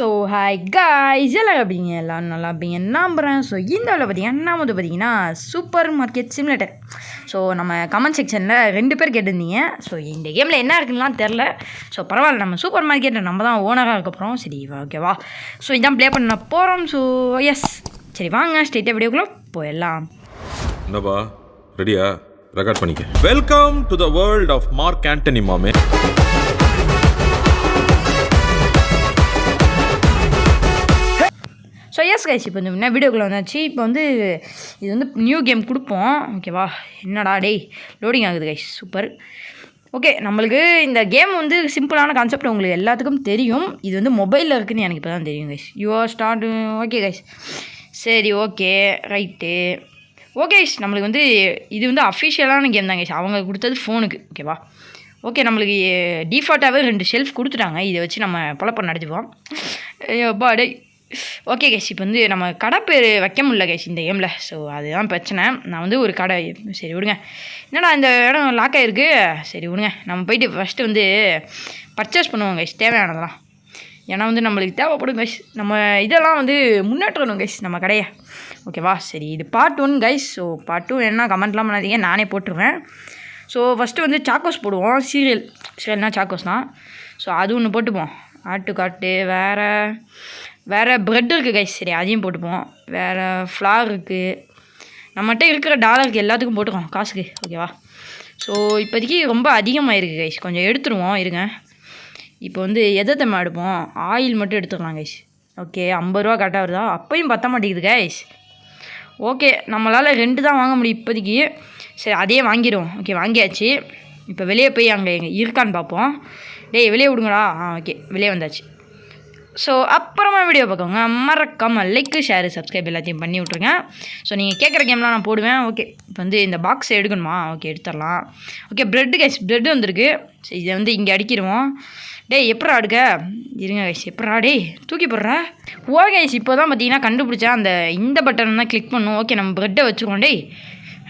So hi guys எல்லாம் எப்படிங்க எல்லாம் நல்லா இருப்பீங்க நம்புகிறேன். ஸோ இந்த வேலை பார்த்தீங்கன்னா சூப்பர் மார்க்கெட் சிமுலேட்டர். ஸோ நம்ம கமெண்ட் செக்ஷனில் 2 பேர் கேட்டிருந்தீங்க. ஸோ இந்த கேமில் என்ன இருக்குதுலாம் தெரில. ஸோ பரவாயில்ல, நம்ம சூப்பர் மார்க்கெட்டில் நம்ம தான் ஓனராக இருக்க போகிறோம். சரி ஓகேவா? ஸோ இதான் ப்ளே பண்ண போகிறோம். ஸோ எஸ், சரி வாங்க ஸ்ட்ரெயிட்டாக வீடியோக்குள்ளே போயிடலாம். என்னப்பா ரெடியா? ரெக்கார்ட் பண்ணிக்க. Welcome to the world of Mark Antony மாமே. ஸோ எஸ் கைஸ், இப்போ இந்த வீடியோக்குள்ளே வந்தாச்சு. இப்போ இது நியூ கேம் கொடுப்போம். ஓகேவா? என்னடா டேய் லோடிங் ஆகுது கைஸ், சூப்பர். ஓகே, நம்மளுக்கு இந்த கேம் சிம்பிளான கான்செப்ட் உங்களுக்கு எல்லாத்துக்கும் தெரியும். இது மொபைலில் இருக்குதுன்னு எனக்கு இப்போ தான் தெரியும் guys. You are start. Okay guys, சரி ஓகே ரைட்டு. ஓகே கைஸ், நம்மளுக்கு இது அஃபிஷியலான கேம் தான் கைஸ். அவங்க கொடுத்தது ஃபோனுக்கு. ஓகேவா? ஓகே, நம்மளுக்கு டிஃபால்ட்டாகவே 2 ஷெல்ஃப் கொடுத்துட்டாங்க. இதை வச்சு நம்ம பொழப்ப நடத்திப்போம். அப்பா டே. ஓகே கைஸ், இப்போ நம்ம கடை பேர் வைக்க முடியல கைஸ் இந்த கேமில். ஸோ அதுதான் பிரச்சனை. நான் ஒரு கடை, சரி விடுங்க. என்னடா இந்த இடம் லாக் ஆகிருக்கு. சரி விடுங்க, நம்ம போயிட்டு ஃபஸ்ட்டு பர்ச்சேஸ் பண்ணுவோம் கைஸ் தேவையானதெல்லாம். ஏன்னா நம்மளுக்கு தேவைப்படும் கைஸ். நம்ம இதெல்லாம் முன்னேற்றணும் கைஸ் நம்ம கடையை. ஓகேவா? சரி, இது பார்ட் 1 கைஸ். ஸோ பார்ட் 2 என்ன கமெண்ட்லாம் பண்ணாதீங்க, நானே போட்டுருவேன். ஸோ ஃபஸ்ட்டு சாக்கோஸ் போடுவோம். சீரியல்னா சாக்கோஸ்னால். ஸோ அது ஒன்று போட்டுப்போம். ஆட்டுக்காட்டு வேறு ப்ரெட் இருக்குது கைஸ். சரி, அதையும் போட்டுப்போம். வேறு ஃப்ளார் இருக்குது. நம்மகிட்ட இருக்கிற டாலருக்கு எல்லாத்துக்கும் போட்டுக்கோம் காசுக்கு. ஓகேவா? ஸோ இப்போதைக்கு ரொம்ப அதிகமாக இருக்குது கைஸ், கொஞ்சம் எடுத்துருவோம் இருங்க. இப்போ எதை தம்மா எடுப்போம்? ஆயில் மட்டும் எடுத்துக்கலாம் கைஸ். ஓகே, 50 ரூபா கரெக்டாக வருதா? அப்பையும் பற்ற மாட்டேங்குது கைஸ். ஓகே, நம்மளால் 2 தான் வாங்க முடியும் இப்போதைக்கு. சரி, அதே வாங்கிடுவோம். ஓகே, வாங்கியாச்சு. இப்போ வெளியே போய் அங்கே இருக்கான்னு பார்ப்போம். டேய் வெளியே விடுங்கடா. ஓகே, வெளியே வந்தாச்சு. ஸோ அப்புறமா வீடியோ பார்க்கோங்க. மறக்காமல் லைக்கு ஷேரு சப்ஸ்கிரைப் எல்லாத்தையும் பண்ணி விட்ருங்க. ஸோ நீங்கள் கேட்குற கேம்லாம் நான் போடுவேன். ஓகே, இப்போ இந்த பாக்ஸ் எடுக்கணுமா? ஓகே, எடுத்துடலாம். ஓகே, ப்ரெட்டு கைஸ், ப்ரெட்டு வந்திருக்கு. ஸோ இதை இங்கே அடிக்கிடுவோம். டேய் எப்படா அடுக்க? இருங்க கைஸ், எப்படா டேய் தூக்கி போடுற? ஓகே கைஸ், இப்போ தான் பார்த்தீங்கன்னா கண்டுபிடிச்சா இந்த பட்டன் தான் கிளிக் பண்ணும். ஓகே, நம்ம ப்ரெட்டை வச்சுக்கோம். டேய்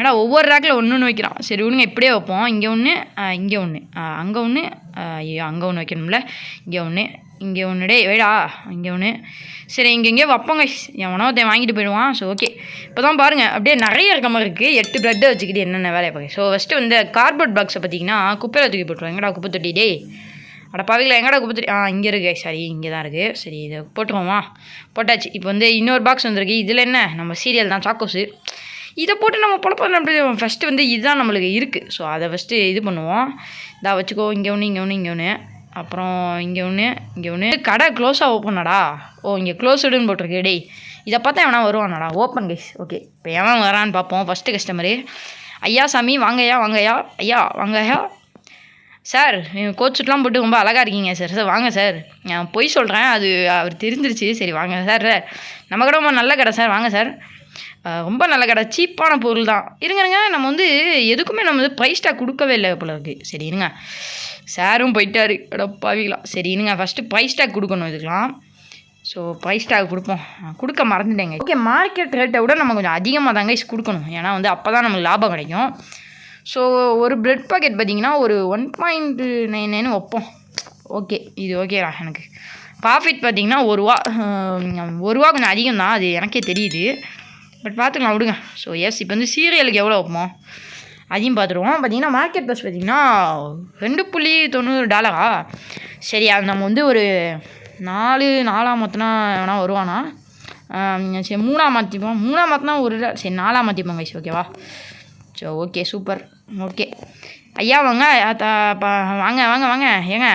ஏன்னா ஒவ்வொரு ரேக்கில் ஒன்று வைக்கிறான். சரி விடுங்க, இப்படியே வைப்போம். இங்கே ஒன்று, இங்கே ஒன்று, அங்கே ஒன்று, ஐயோ அங்கே ஒன்று வைக்கணும்ல. இங்கே ஒன்று டே வேடா, இங்கே ஒன்று. சரி, இங்கே வைப்போங்க. என் உணவத்தை வாங்கிட்டு போயிடுவான். ஸோ ஓகே, இப்போ தான் பாருங்கள் அப்படியே நிறைய இருக்க மாதிரி இருக்குது. 8 ப்ரெட்டை வச்சுக்கிட்டு என்னென்ன வேலையை பார்க்க. ஸோ ஃபஸ்ட்டு கார்போர்ட் பாக்ஸை பார்த்தீங்கன்னா குப்பையில் தூக்கி போட்டுருவோம். எங்கடா குப்பை தொட்டி? டே அட பாவிங்களா, எங்கடா குப்பை தொட்டி? இங்கே இருக்கு. சரி, இங்கே தான் இருக்குது. சரி, இதை போட்டுருவோமா? போட்டாச்சு. இப்போ இன்னொரு பாக்ஸ் வந்திருக்கு. இதில் என்ன? நம்ம சீரியல் தான், சாக்கோஸு. இதை போட்டு நம்ம பொழப்ப ஃபஸ்ட்டு இதுதான் நம்மளுக்கு இருக்குது. ஸோ அதை ஃபஸ்ட்டு இது பண்ணுவோம். இதாக வச்சுக்கோ. இங்கே ஒன்று. அப்புறம் இங்கே ஒன்று. கடை க்ளோஸாக ஓப்பனாடா. இங்கே க்ளோஸ்டுன்னு போட்டிருக்கு. டேய் இதை பார்த்தா எவனா வருவானாடா? Open guys. ஓகே, இப்போ எவன் வரான்னு பார்ப்போம். First customer. ஐயா சாமி வாங்கய்யா. ஐயா வாங்கய்யா. சார், கோட்சுட்லாம் போட்டு ரொம்ப அழகாக இருக்கீங்க சார். சார் வாங்க சார். நான் பொய் சொல்கிறேன், அது அவர் தெரிஞ்சிருச்சு. சரி வாங்க சார். நம்ம கடை ரொம்ப நல்ல கடை சார், வாங்க சார். ரொம்ப நல்ல கடை, சீப்பான பொருள் தான். இருங்க, நம்ம எதுக்குமே நம்ம ப்ரைஸ் டேக் கொடுக்கவே இல்லை போல இருக்குது. சரி இருங்க, சாரும் போயிட்டாரு. பாவிக்கலாம். சரி இருங்க, ஃபஸ்ட்டு ப்ரைஸ் டேக் கொடுக்கணும் இதுக்கெலாம். ஸோ ப்ரைஸ் டேக் கொடுக்க மறந்துட்டேங்க. ஓகே, மார்க்கெட் ரேட்டை விட நம்ம கொஞ்சம் அதிகமாக தாங்க கொடுக்கணும். ஏன்னா அப்போ தான் நமக்கு லாபம் கிடைக்கும். ஸோ ஒரு ப்ரெட் பாக்கெட் பார்த்திங்கன்னா ஒரு 1.99 வைப்போம். ஓகே, இது ஓகேடா எனக்கு. ப்ராஃபிட் பார்த்திங்கன்னா 1 ரூபா கொஞ்சம் அதிகம் தான், அது எனக்கே தெரியுது. பட் பார்த்துக்கலாம் விடுங்க. ஸோ எஸ், இப்போ சீரியலுக்கு எவ்வளோ வைப்போம் அதையும் பார்த்துருவோம். பார்த்திங்கன்னா மார்க்கெட் ப்ரைஸ் பார்த்திங்கன்னா $2.90. சரி, அது நம்ம ஒரு 4 மாற்றினா வேணா வருவானா? சரி 3 மாற்றிப்போம். 3 மாற்றினா சரி 4 மாற்றிப்போம் கைஸ். ஓகேவா? So okay, super. ஓகே ஐயா வாங்க. வாங்க ஏங்க,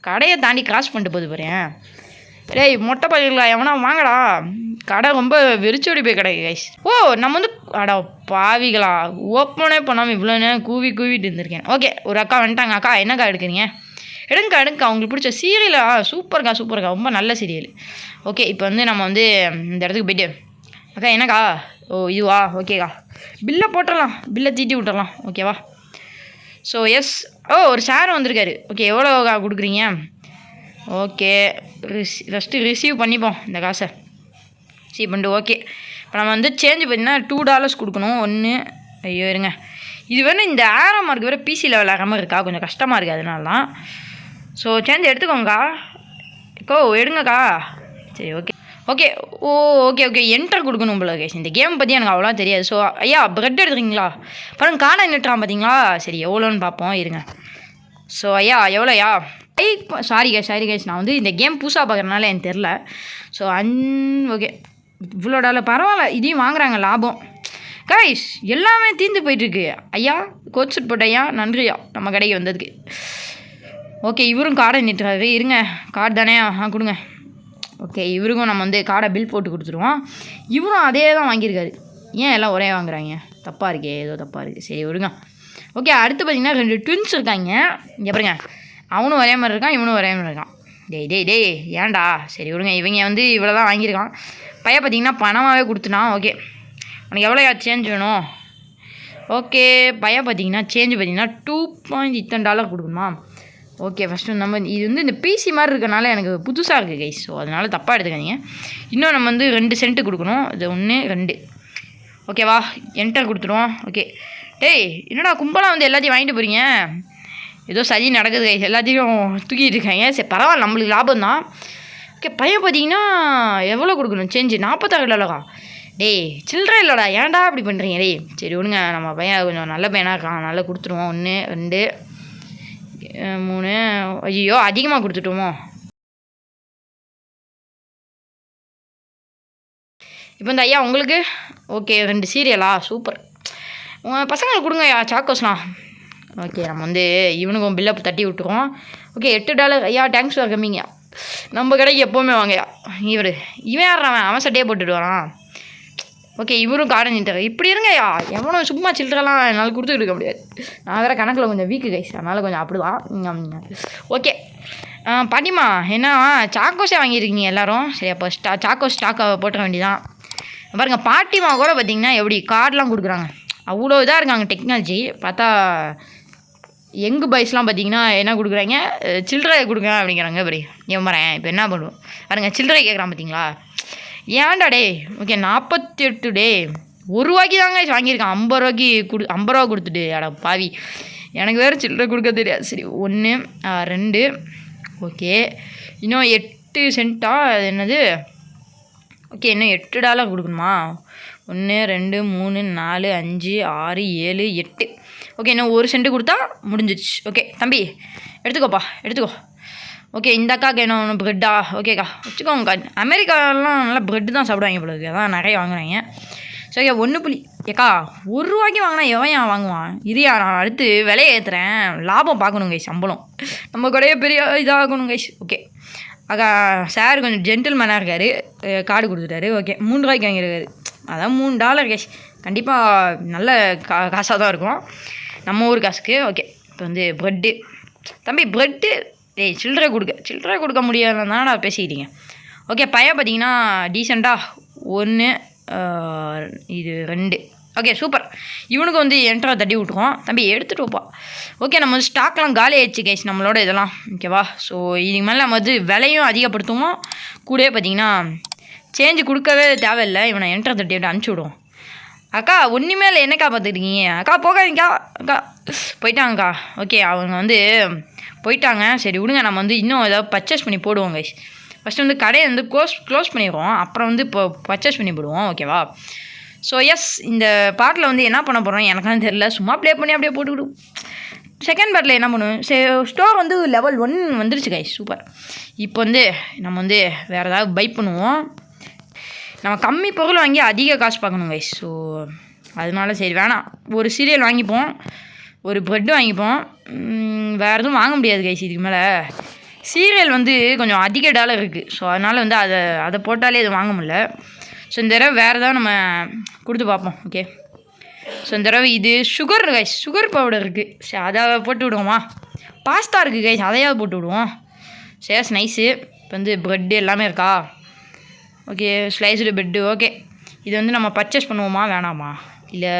கடையை தாண்டி கிராஸ் பண்ணிட்டு போகுது பாருங்க. டேய் மொட்டை பள்ளிகளா எவனா வாங்கடா. கடை ரொம்ப வெறிச்சோடி போய் கடை கைஸ். நம்ம அடா பாவிகளா, ஓப்பனே பண்ணாமல் இவ்வளோ நேரம் கூவிட்டு இருந்திருக்கேன். ஓகே, ஒரு அக்கா வந்துட்டாங்க. அக்கா என்னக்கா எடுக்கிறீங்க? எடுங்க அவங்களுக்கு பிடிச்ச சீரியலா? சூப்பர்க்கா, ரொம்ப நல்ல சீரியல். ஓகே, இப்போ நம்ம இந்த இடத்துக்கு போய்ட்டு, அக்கா என்னக்கா? இதுவா? ஓகேக்கா, பில்லை போட்டுடலாம், பில்லை தீட்டி விட்டுடலாம். ஓகேவா? So yes. ஒரு சார் வந்திருக்காரு. ஓகே, எவ்வளோக்கா கொடுக்குறீங்க? ஓகே, ஃபஸ்ட்டு ரிசீவ் பண்ணிப்போம் இந்த காசை. ரிசீவ் பண்ணிட்டு ஓகே, இப்போ நம்ம சேஞ்சு பார்த்தீங்கன்னா $2 கொடுக்கணும். 1. ஐயோ இருங்க, இது வேணும். இந்த ஆரோ மார்க் வேறு பிசியில் விளையாடுற மாதிரி இருக்கா, கொஞ்சம் கஷ்டமாக இருக்குது, அதனால தான். ஸோ சேஞ்ச் எடுத்துக்கோங்கக்கா. எடுங்கக்கா. சரி okay okay okay okay enter கொடுக்கணும் போல கைஸ். இந்த கேம் பற்றி எனக்கு அவ்வளோ தெரியாது. ஸோ ஐயா ப்ரெட் எடுத்துக்கிறீங்களா? பாருங்க கார்டை நிட்டுறான் பார்த்தீங்களா? சரி எவ்வளோன்னு பார்ப்போம் இருங்க. ஸோ ஐயா எவ்வளோயா? சாரி கைஸ் நான் வந்து இந்த கேம் புதுசாக பார்க்குறதுனால எனக்கு தெரில. ஸோ ஓகே இவ்வளோ டாலர் பரவாயில்ல, இதையும் வாங்குறாங்க லாபம் கைஸ். எல்லாமே தீர்ந்து போயிட்டுருக்கு. ஐயா கோட் சூட் போட்ட ஐயா நன்றியா நம்ம கடைக்கு வந்ததுக்கு. ஓகே இவரும் கார்டை நிட்டுறாரு. இருங்க கார்டு தானே கொடுங்க. ஓகே இவருக்கும் நம்ம வந்து கார்டை பில் போட்டு கொடுத்துருவோம். இவரும் அதே தான் வாங்கியிருக்காரு. ஏன் எல்லாம் ஒரே வாங்குறாங்க? தப்பாக இருக்கே, ஏதோ தப்பாக இருக்குது. சரி விடுங்க. ஓகே அடுத்து பார்த்திங்கன்னா 2 ட்வின்ஸ் இருக்காங்க. இங்கே பாருங்க, அவனும் ஒரே மாதிரி இருக்கான், இவனும் ஒரே மாதிரி இருக்கான். டேய் ஏன்டா? சரி விடுங்க. இவங்க வந்து இவ்வளோ தான் வாங்கியிருக்கான். பையன் பார்த்திங்கன்னா பணமாகவே கொடுத்துனான். ஓகே உனக்கு எவ்வளோ சேஞ்ச் வேணும்? ஓகே பையன் பார்த்திங்கன்னா சேஞ்சு பார்த்திங்கன்னா $2.10 கொடுக்கணுமா? ஓகே ஃபஸ்ட்டு நம்ம இது வந்து இந்த பிசி மாதிரி இருக்கனால எனக்கு புதுசாக இருக்குது கைஸ். ஸோ அதனால் தப்பாக எடுத்துக்காதீங்க. இன்னும் நம்ம வந்து 2 சென்ட்டு கொடுக்கணும். இது 1 2 ஓகேவா? என்டர் கொடுத்துருவோம். ஓகே டேய் என்னடா கும்பலாக வந்து எல்லாத்தையும் வாங்கிட்டு போகிறீங்க? ஏதோ சதி நடக்குது கைஸ், எல்லாத்தையும் தூக்கிட்டு இருக்காங்க. சரி பரவாயில்ல, நம்மளுக்கு லாபம் தான். ஓகே பையன் பார்த்தீங்கன்னா எவ்வளோ கொடுக்கணும் சேஞ்சு? $46. டேய் சில்லற இல்லைடா, ஏன்டா அப்படி பண்ணுறீங்க? டேய் சரி விடுங்க, நம்ம பையன் கொஞ்சம் நல்ல பையனாக இருக்கான், நல்லா கொடுத்துருவோம். 1 2 3 ஐயோ அதிகமாக கொடுத்துட்டோமோ? இப்போ இந்த ஐயா உங்களுக்கு ஓகே 2 சீரியலா? சூப்பர். உங்கள் பசங்களுக்கு கொடுங்க ஐயா சாக்கோஸ்லாம். ஓகே நம்ம வந்து இவனுக்கும் பில்லை தட்டி விட்டுருவோம். ஓகே $8 ஐயா தேங்க்ஸ் ஃபார் கம்மிங்க. நம்ம கடைக்கு எப்போவுமே வாங்கயா. இவன் யாரான்? அவன் சட்டையே போட்டுட்டு வரான். ஓகே இவரும் கார்டன் நின்ட்டார். இப்படி இருங்கய்யா, எவனோ சும்மா சில்லறலாம் என்னால் கொடுத்துட்டு இருக்க முடியாது. நான் வேறு கணக்கில் கொஞ்சம் வீக்கு கைஸ், அதனால் கொஞ்சம் அப்படி தான். ஓகே பாட்டிமா என்ன சாக்கோஸே வாங்கியிருக்கீங்க எல்லோரும்? சரி அப்போ சாக்கோஸ் ஸ்டாக்கை போட்டுற வேண்டியதான். பாருங்க பாட்டிமா கூட பார்த்திங்கன்னா எப்படி கார்டெலாம் கொடுக்குறாங்க, அவ்வளோ இதாக இருக்காங்க டெக்னாலஜி. பார்த்தா யங்கு பாய்ஸ்லாம் பார்த்திங்கன்னா என்ன கொடுக்குறாங்க? சில்லறை கொடுங்க அப்படிங்கிறாங்க. பரி ஏன் வரேன் இப்போ என்ன பண்ணுவோம் பாருங்க, சில்லறை கேட்குறான் பார்த்தீங்களா? ஏன்டா டே? ஓகே 48 டே ₹1 தாங்க வாங்கியிருக்கான். 50 ரூபா கொடுத்துட்டு அட பாவி, எனக்கு வேறு சில்லறை கொடுக்க தெரியாது. சரி 1 2 ஓகே இன்னும் 8 சென்ட்டா? அது என்னது? ஓகே இன்னும் $8 கொடுக்கணுமா? 1 2 3 4 5 6 7 8 ஓகே இன்னும் 1 சென்ட்டு கொடுத்தா முடிஞ்சிச்சு. ஓகே தம்பி எடுத்துக்கோப்பா எடுத்துக்கோ. ஓகே இந்த அக்காவுக்கு என்ன ப்ரெட்டா? ஓகேக்கா வச்சுக்கோங்கக்கா. அமெரிக்காலாம் நல்லா ப்ரெட்டு தான் சாப்பிடுவாங்க போல இருக்குது, அதான் நிறைய வாங்குறாங்க. சரி ஓகே 1 புள்ளி ஏக்கா ₹1 வாங்கினா எவன் ஏன் வாங்குவான்? இதையா நான் அடுத்து விலையை ஏற்றுறேன், லாபம் பார்க்கணும் கைஸ், சம்பளம் நம்ம கடையே பெரிய இதாகணும் கைஸ். ஓகே அக்கா சார் கொஞ்சம் ஜென்டில்மேனாக இருக்கார், கார்டு கொடுத்துட்டாரு. ஓகே ₹3 வாங்கியிருக்காரு, அதான் $3 கைஸ். கண்டிப்பாக நல்ல காசாக தான் இருக்கும் நம்ம ஊர் காசுக்கு. ஓகே இப்போ வந்து ப்ரெட்டு தம்பி ப்ரெட்டு. டேய் சில்லறை கொடுக்க முடியாதுன்னு தானடா பேசிக்கிட்டீங்க. ஓகே பையன் பார்த்தீங்கன்னா டீசெண்டாக 1 இது 2 ஓகே சூப்பர். இவனுக்கு வந்து என்ட்ரா தட்டி விட்டுருவோம். தம்பி எடுத்துகிட்டு வைப்பா. ஓகே நம்ம வந்து ஸ்டாக்லாம் காலி ஆயிடுச்சு கைஸ் நம்மளோட இதெல்லாம், ஓகேவா? ஸோ இதுக்கு மேலே நம்ம வந்து விலையும் அதிகப்படுத்துவோம், கூட பார்த்தீங்கன்னா சேஞ்சு கொடுக்கவே தேவையில்லை. இவனை என்ட்ரா தட்டி விட்டு அனுப்பிச்சி விடுவோம். அக்கா ஒன்றுமே இல்லை, என்னக்கா பார்த்துக்கிட்டீங்க? அக்கா போகாதீங்கக்கா, அக்கா போயிட்டாங்கக்கா. ஓகே அவங்க வந்து போயிட்டாங்க. சரி விடுங்க, நம்ம வந்து இன்னும் ஏதாவது பர்ச்சேஸ் பண்ணி போடுவோம் கைஸ். ஃபஸ்ட்டு வந்து கடையை வந்து க்ளோஸ் பண்ணிடுவோம், அப்புறம் வந்து இப்போ பர்ச்சேஸ் பண்ணி போடுவோம், ஓகேவா? ஸோ எஸ் இந்த பாட்டில் வந்து என்ன பண்ண போகிறோம் எனக்குலாம் தெரியல, சும்மா ப்ளே பண்ணி அப்படியே போட்டுக்கிடுவோம். செகண்ட் பாட்டில் என்ன பண்ணுவோம்? ஸ்டோர் வந்து level 1 வந்துருச்சு கைஸ், சூப்பர். இப்போ வந்து நம்ம வந்து வேறு ஏதாவது பை பண்ணுவோம். நம்ம கம்மி பொருள் வாங்கி அதிக காசு பார்க்கணும் கைஸ். ஸோ அதனால சரி வேணாம், ஒரு சீரியல் வாங்கிப்போம், ஒரு ப்ரெட்டு வாங்கிப்போம். வேறு எதுவும் வாங்க முடியாது கைஸ் இதுக்கு மேலே. சீரியல் வந்து கொஞ்சம் அதிக டாலர் இருக்குது, ஸோ அதனால் வந்து அதை போட்டாலே இது வாங்க முடியல. ஸோ இந்த தடவை வேறு ஏதாவது நம்ம கொடுத்து பார்ப்போம். ஓகே ஸோ இந்த தடவை இது சுகர் கைஸ், சுகர் பவுடர் இருக்குது, சரி அதை போட்டு விடுவோமா? பாஸ்தா இருக்குது கைஸ், அதையாவது போட்டு விடுவோம். சேஸ் நைஸு. இப்போ வந்து ப்ரெட்டு எல்லாமே இருக்கா? Okay sliced bread. ஓகே இதை வந்து நம்ம பர்ச்சேஸ் பண்ணுவோமா வேணாமா? இல்லை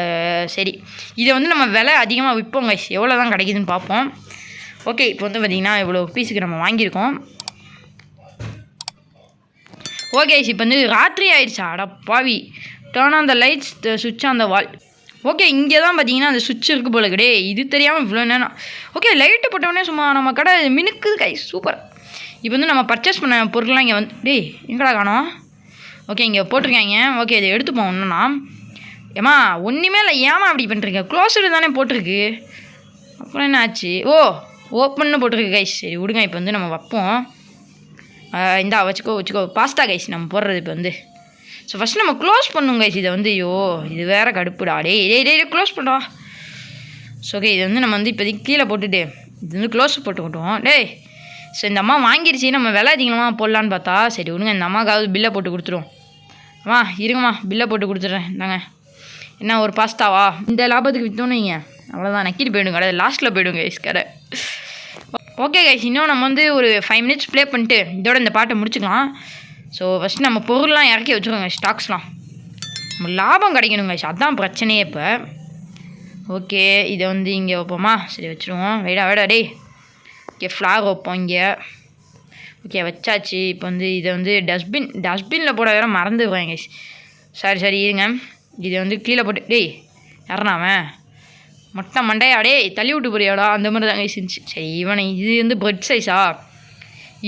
சரி இதை வந்து நம்ம விலை அதிகமாக விற்போம் கைஸ், எவ்வளோ தான் கிடைக்குதுன்னு பார்ப்போம். ஓகே இப்போ வந்து பார்த்திங்கன்னா இவ்வளோ பீஸுக்கு நம்ம வாங்கியிருக்கோம். ஓகே இப்போ வந்து ராத்திரி ஆயிடுச்சா? அட பாவி. டர்ன் ஆன் த லைட்ஸ், த சுவிட்ச் ஆன் த வால். ஓகே இங்கே தான் பார்த்தீங்கன்னா அந்த சுவிட்ச் இருக்குது போல கிடையாது, இது தெரியாமல் இவ்வளோ நேரம். ஓகே லைட்டு போட்டோடனே சும்மா நம்ம கடை மினுக்குது கைஸ், சூப்பர். இப்போ வந்து நம்ம பர்ச்சேஸ் பண்ண பொருட்கள்லாம் இங்கே வந்து டேய் எங்கடா காணோம்? ஓகே இங்கே போட்டிருக்காங்க. ஓகே இதை எடுத்துப்போம் ஒன்றுனா. ஏம்மா ஒன்றுமே இல்லை, ஏமா அப்படி பண்ணுறீங்க? க்ளோஸ்டு தானே போட்டிருக்கு, அப்புறம் என்ன ஆச்சு? ஓ ஓப்பன்னு போட்டிருக்கு கைஸ். சரி விடுங்க, இப்போ வந்து நம்ம வைப்போம். இந்தா வச்சுக்கோ பாஸ்தா கைஸ் நம்ம போடுறது இப்போ வந்து. ஸோ ஃபஸ்ட் நம்ம க்ளோஸ் பண்ணுங்க கைஸ் இதை வந்து. ஐயோ இது வேறு கடுப்புடா. டேய் க்ளோஸ் பண்ணுறா. ஸோ ஓகே இது வந்து நம்ம வந்து இப்போதைக்கு கீழே போட்டுட்டு இது வந்து க்ளோஸ் போட்டுக்கிட்டோம். டேய் ஸோ இந்த அம்மா வாங்கிடுச்சு, நம்ம விலை அதிகமாக போடலான்னு பார்த்தா சரி விடுங்க, இந்த அம்மாவுக்காவது பில்லை போட்டு கொடுத்துருவோம். அம்மா இருங்கம்மா பில்லை போட்டு கொடுத்துட்றேன். இந்தாங்க என்ன ஒரு பாஸ்தாவா? இந்த லாபத்துக்கு விற்றோன்னு வைங்க அவ்வளோதான், நக்கிட்டு போயிடுங்க கடை, லாஸ்ட்டில் போயிடுங்க கைஸ் கடை. ஓகே கைஸ் இன்னும் நம்ம வந்து ஒரு 5 minutes ப்ளே பண்ணிட்டு இதோட இந்த பாட்டை முடிச்சுக்கலாம். ஸோ ஃபஸ்ட்டு நம்ம பொருள்லாம் இறக்கி வச்சுக்கோங்க, ஸ்டாக்ஸ்லாம் நம்ம லாபம் கிடைக்கணும் கைஸ், அதுதான் பிரச்சனையே இப்போ. ஓகே இதை வந்து இங்கே வைப்போமா? சரி வச்சுருவோம். வேடா டேய். ஓகே ஃப்ளாக் வைப்போம் இங்கே. ஓகே வச்சாச்சு. இப்போ வந்து இதை வந்து டஸ்ட்பினில் போட வேறு மறந்துடுவேன் கைஸ். சரி இருங்க, இதை வந்து கீழே போட்டு டேய் யாருனாவன் மொட்டை மண்டையா டேய் தள்ளி விட்டு போறியாடா, அந்த மாதிரி தான் கைஸ் இருந்துச்சு. சரி இவனை இது வந்து பிரெட் சைஸா,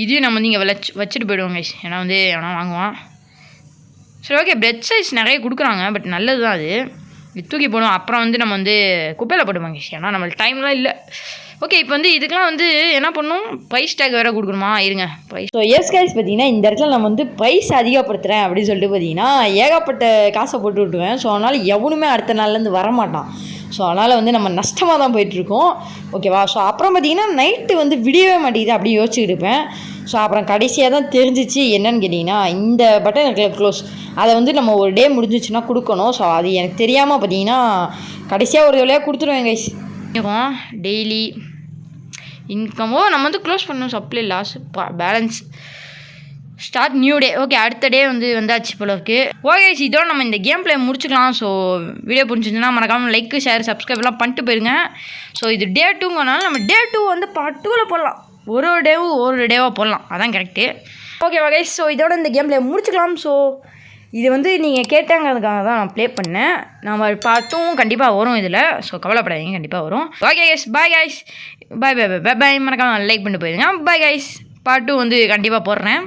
இதையும் நம்ம வந்து இங்கே வச்சுட்டு போயிடுவோம் கைஸ், ஏன்னா வந்து எவனா வாங்குவான். சரி ஓகே பிரெட் சைஸ் நிறைய கொடுக்குறாங்க, பட் நல்லது தான் அது. இது தூக்கி போடுவோம், அப்புறம் வந்து நம்ம வந்து குப்பையில் போடுவோம் கைஸ், ஏன்னா நம்மளுக்கு டைம்லாம் இல்லை. ஓகே இப்போ வந்து இதுக்கெலாம் வந்து என்ன பண்ணணும், ப்ரைஸ் டேக் வேறு கொடுக்கணுமா? இருங்க ப்ரைஸ். ஸோ எஸ் கைஸ் பார்த்தீங்கன்னா இந்த இடத்துல நம்ம வந்து ப்ரைஸ் அதிகப்படுத்துகிறேன் அப்படின்னு சொல்லிட்டு பார்த்தீங்கன்னா ஏகப்பட்ட காசை போட்டு விட்டுருவேன். ஸோ அதனால் எவனுமே அடுத்த நாள்லேருந்து வரமாட்டான். ஸோ அதனால் வந்து நம்ம நஷ்டமாக தான் போயிட்டுருக்கோம். ஓகேவா? ஸோ அப்புறம் பார்த்தீங்கன்னா நைட்டு வந்து விடியவே மாட்டேங்குது அப்படி யோசிச்சுக்கிட்டு இருப்பேன். ஸோ அப்புறம் கடைசியாக தான் தெரிஞ்சிச்சு என்னன்னு கேட்டிங்கன்னா இந்த பட்டன் இருக்கிற க்ளோஸ் அதை வந்து நம்ம ஒரு டே முடிஞ்சிச்சுன்னா கொடுக்கணும். ஸோ அது எனக்கு தெரியாமல் பார்த்தீங்கன்னா கடைசியாக ஒரு வேலையாக கொடுத்துருவேன் கைஸ். டெய்லி இன்கமோ நம்ம வந்து க்ளோஸ் பண்ணணும், supply loss balance start new day. Okay அடுத்த டே வந்து வந்தாச்சு போல இருக்கு. ஓகே இதோட நம்ம இந்த கேம் பிளே முடிச்சுக்கலாம். ஸோ வீடியோ பிடிச்சிருந்துன்னா மறக்காமல் லைக் ஷேர் சப்ஸ்கிரைப்லாம் பண்ணிட்டு போயிருங்க. ஸோ இது டே 2ங்கனால நம்ம டே 2 வந்து பார்ட் 2வில் போடலாம், ஒரு டேவாக போடலாம், அதான் கரெக்டு. ஓகே கைஸ் ஸோ இதோட இந்த கேம் பிளே முடிச்சுக்கலாம். ஸோ இது வந்து நீங்கள் கேட்டாங்கிறதுக்காக தான் நான் ப்ளே பண்ணேன். நம்ம பார்ட் 2 கண்டிப்பாக வரும் இதில். ஸோ கவலைப்படாதீங்க, கண்டிப்பாக வரும். ஓகே கைஸ் பாய் கைஸ், பாய் மறக்காமல் லைக் பண்ணிட்டு போயிருங்க. பாய் கைஸ், பார்ட் 2 வந்து கண்டிப்பாக போடுறேன்.